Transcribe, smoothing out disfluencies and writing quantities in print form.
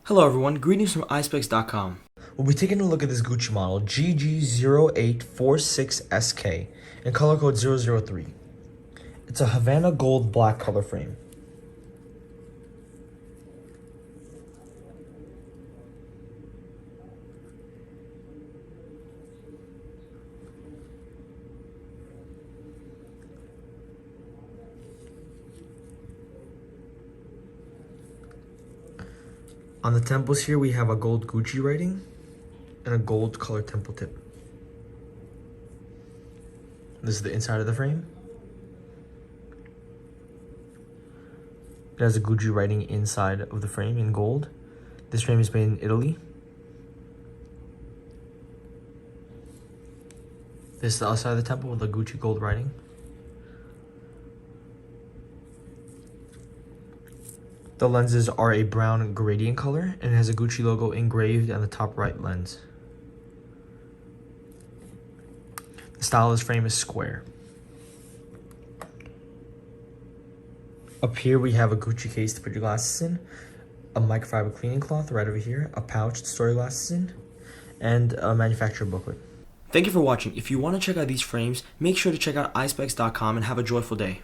Hello everyone, greetings from Eyespecs.com. We'll be taking a look at this Gucci model GG0846SK in color code 003. It's a Havana gold black color frame. On the temples here we have a gold Gucci writing and a gold color temple tip. This is the inside of the frame. It has a Gucci writing inside of the frame in gold. This frame is made in Italy. This is the outside of the temple with a Gucci gold writing. The lenses are a brown gradient color and it has a Gucci logo engraved on the top right lens. The style of this frame is square. Up here we have a Gucci case to put your glasses in, a microfiber cleaning cloth right over here, a pouch to store your glasses in, and a manufacturer booklet. Thank you for watching. If you want to check out these frames, make sure to check out Eyespecs.com and have a joyful day.